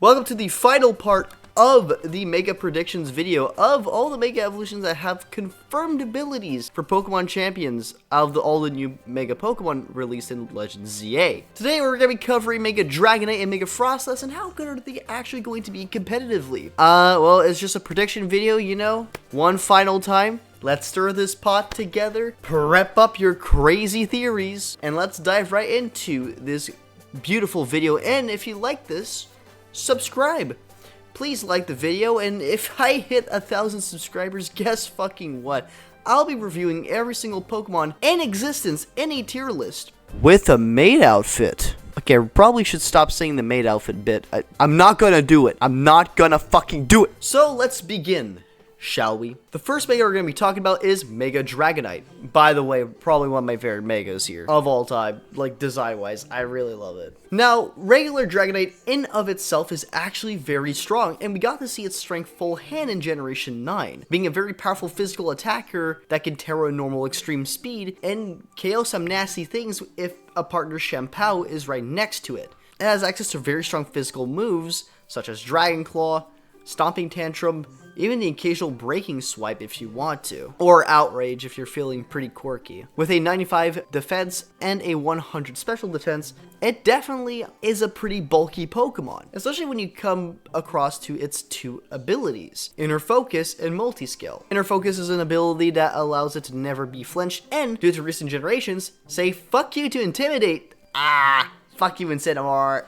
Welcome to the final part of the Mega Predictions video of all the Mega Evolutions that have confirmed abilities for Pokemon Champions of all the new Mega Pokemon released in Legends ZA. Today we're going to be covering Mega Dragonite and Mega Froslass and how good are they actually going to be competitively. Well, it's just a prediction video, you know, one final time. Let's stir this pot together, prep up your crazy theories, and let's dive right into this beautiful video. And if you like this, subscribe. Please like the video, and if I hit 1,000 subscribers, guess fucking what? I'll be reviewing every single Pokemon in existence in a tier list with a maid outfit. Okay, I probably should stop saying the maid outfit bit. I'm not gonna do it. I'm not gonna fucking do it. So let's begin, shall we? The first Mega we're going to be talking about is Mega Dragonite. By the way, probably one of my favorite Megas here of all time, like design-wise. I really love it. Now, regular Dragonite in of itself is actually very strong, and we got to see its strength full hand in Generation 9, being a very powerful physical attacker that can Terra normal extreme speed and KO some nasty things if a partner Shampoo is right next to it. It has access to very strong physical moves, such as Dragon Claw, Stomping Tantrum, even the occasional Breaking Swipe if you want to, or Outrage if you're feeling pretty quirky. With a 95 defense and a 100 special defense, it definitely is a pretty bulky Pokemon, especially when you come across to its two abilities, Inner Focus and Multi-Skill. Inner Focus is an ability that allows it to never be flinched and, due to recent generations, say fuck you to Intimidate. Fuck you Incineroar.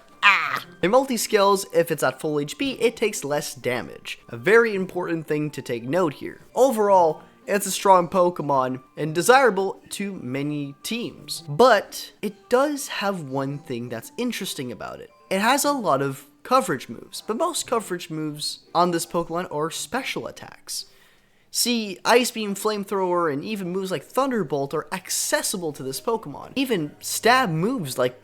In multi-skills, if it's at full HP, it takes less damage. A very important thing to take note here. Overall, it's a strong Pokemon and desirable to many teams. But it does have one thing that's interesting about it. It has a lot of coverage moves, but most coverage moves on this Pokemon are special attacks. See, Ice Beam, Flamethrower, and even moves like Thunderbolt are accessible to this Pokemon. Even stab moves like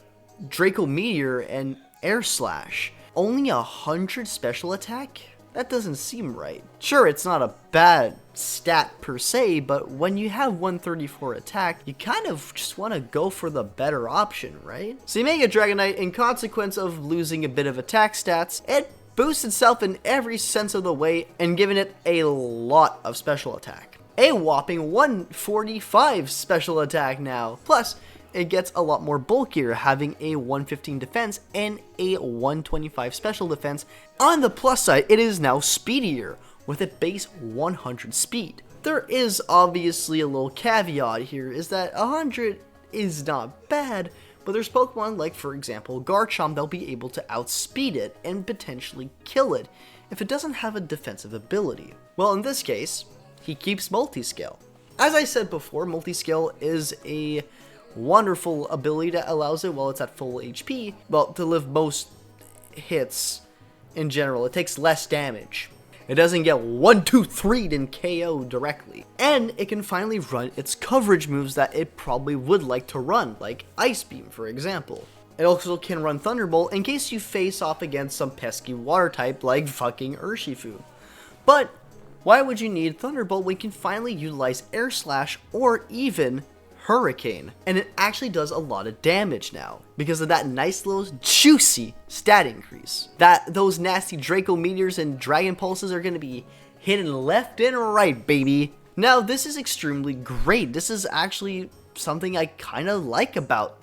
Draco Meteor and Air Slash. Only 100 special attack? That doesn't seem right. Sure, it's not a bad stat per se, but when you have 134 attack, you kind of just want to go for the better option, right? See, Mega Dragonite, in consequence of losing a bit of attack stats, it boosts itself in every sense of the way and giving it a lot of special attack. A whopping 145 special attack now. Plus, it gets a lot more bulkier, having a 115 defense and a 125 special defense. On the plus side, it is now speedier, with a base 100 speed. There is obviously a little caveat here, is that 100 is not bad, but there's Pokemon like, for example, Garchomp that'll be able to outspeed it and potentially kill it if it doesn't have a defensive ability. Well, in this case, he keeps Multi-Skill. As I said before, Multi-Skill is a wonderful ability that allows it, while it's at full HP, well, to live most hits in general. It takes less damage. It doesn't get 1, 2, 3'd and KO directly. And it can finally run its coverage moves that it probably would like to run, like Ice Beam, for example. It also can run Thunderbolt in case you face off against some pesky water type like fucking Urshifu. But why would you need Thunderbolt when you can finally utilize Air Slash or even Hurricane? And it actually does a lot of damage now because of that nice little juicy stat increase. Those nasty Draco Meteors and Dragon Pulses are going to be hitting left and right, baby. Now, this is extremely great. This is actually something I kind of like about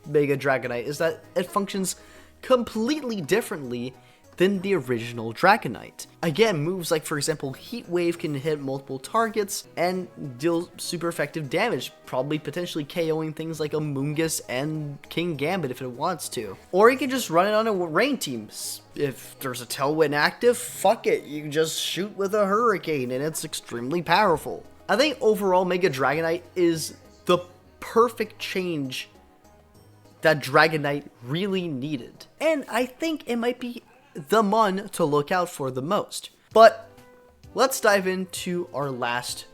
Mega Dragonite, is that it functions completely differently than the original Dragonite. Again, moves like, for example, Heat Wave can hit multiple targets and deal super effective damage, probably potentially KOing things like Amoonguss and King Gambit if it wants to. Or you can just run it on a rain team. If there's a Tailwind active, fuck it, you can just shoot with a Hurricane and it's extremely powerful. I think overall Mega Dragonite is the perfect change that Dragonite really needed. And I think it might be the mon to look out for the most. But let's dive into our last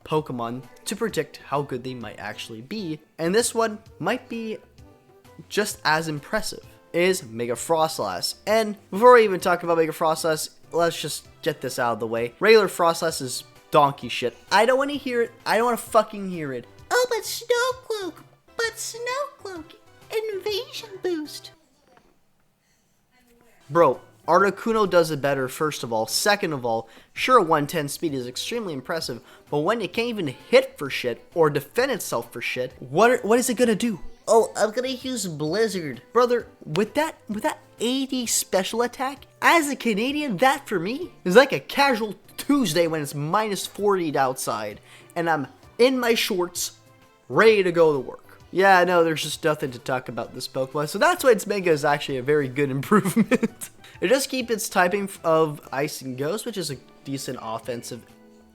Pokemon to predict how good they might actually be. And this one might be just as impressive. It is Mega Froslass. And before I even talk about Mega Froslass, let's just get this out of the way. Regular Froslass is donkey shit. I don't want to hear it. I don't want to fucking hear it. Oh, but Snowcloak, invasion boost. Bro, Articuno does it better, first of all. Second of all, sure, 110 speed is extremely impressive, but when it can't even hit for shit or defend itself for shit, what is it gonna do? Oh, I'm gonna use Blizzard. Brother, with that 80 special attack, as a Canadian, that for me is like a casual Tuesday when it's minus 40 outside, and I'm in my shorts, ready to go to work. Yeah, no, there's just nothing to talk about this Pokemon, so that's why its Mega is actually a very good improvement. It does keep its typing of Ice and Ghost, which is a decent offensive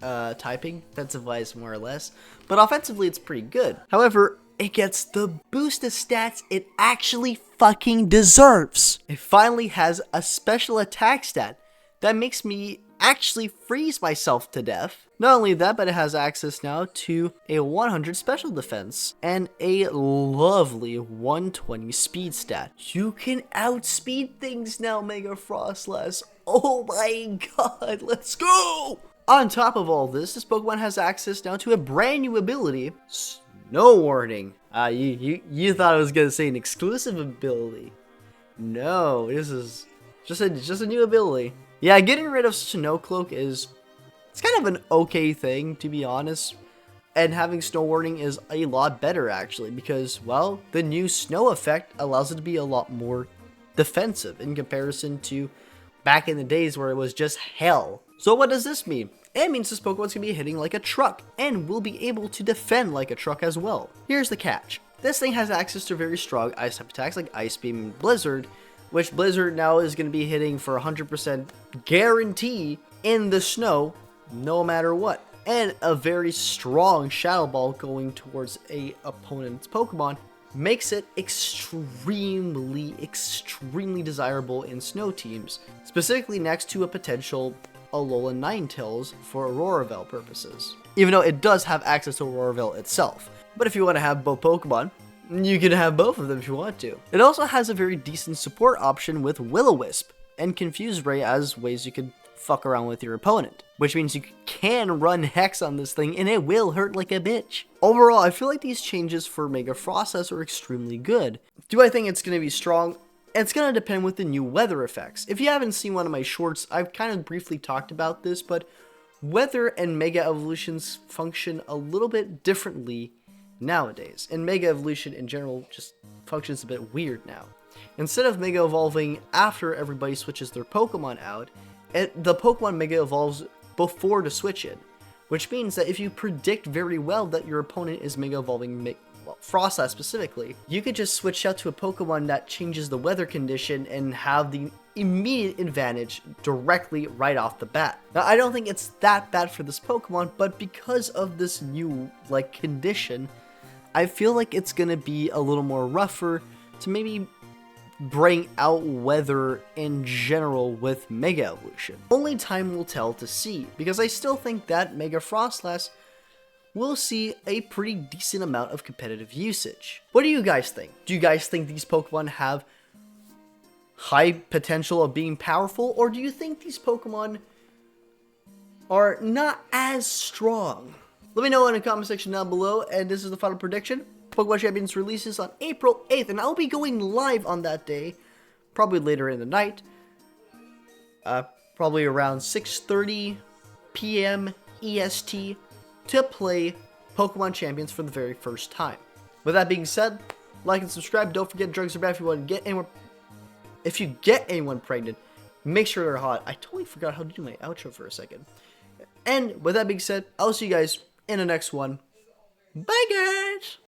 typing, defensive-wise more or less, but offensively it's pretty good. However, it gets the boost of stats it actually fucking deserves. It finally has a special attack stat that makes me actually freeze myself to death. Not only that, but it has access now to a 100 special defense and a lovely 120 speed stat. You can outspeed things now, Mega Froslass. Oh my god, let's go! On top of all this Pokemon has access now to a brand new ability, Snow Warning. You thought I was gonna say an exclusive ability. No, this is just a new ability. Yeah, getting rid of Snow Cloak it's kind of an okay thing, to be honest. And having Snow Warning is a lot better, actually, because, well, the new Snow effect allows it to be a lot more defensive in comparison to back in the days where it was just hell. So what does this mean? It means this Pokemon's going to be hitting like a truck, and will be able to defend like a truck as well. Here's the catch. This thing has access to very strong Ice-type attacks like Ice Beam and Blizzard, which Blizzard now is going to be hitting for 100% guarantee in the snow, no matter what. And a very strong Shadow Ball going towards a opponent's Pokemon makes it extremely desirable in snow teams, specifically next to a potential Alola Ninetales for Auroraville purposes. Even though it does have access to Auroraville itself. But if you want to have both Pokemon, you can have both of them if you want to. It also has a very decent support option with Will-O-Wisp and Confuse Ray as ways you can fuck around with your opponent, which means you can run Hex on this thing and it will hurt like a bitch. Overall, I feel like these changes for Mega Froslass are extremely good. Do I think it's going to be strong? It's going to depend with the new weather effects. If you haven't seen one of my shorts, I've kind of briefly talked about this, but weather and Mega Evolutions function a little bit differently nowadays, and Mega Evolution in general just functions a bit weird now. Instead of Mega Evolving after everybody switches their Pokemon out, the Pokemon Mega Evolves before the switch in, which means that if you predict very well that your opponent is Mega Evolving Froslass specifically, you could just switch out to a Pokemon that changes the weather condition and have the immediate advantage directly right off the bat. Now, I don't think it's that bad for this Pokemon, but because of this new condition, I feel like it's gonna be a little more rougher to maybe bring out weather in general with Mega Evolution. Only time will tell to see, because I still think that Mega Froslass will see a pretty decent amount of competitive usage. What do you guys think? Do you guys think these Pokemon have high potential of being powerful, or do you think these Pokemon are not as strong? Let me know in the comment section down below, and this is the final prediction. Pokemon Champions releases on April 8th, and I'll be going live on that day, probably later in the night, probably around 6:30 p.m. EST, to play Pokemon Champions for the very first time. With that being said, like and subscribe. Don't forget, drugs are bad. If you want to get anyone, if you get anyone pregnant, make sure they're hot. I totally forgot how to do my outro for a second. And with that being said, I'll see you guys in the next one. Bye, guys!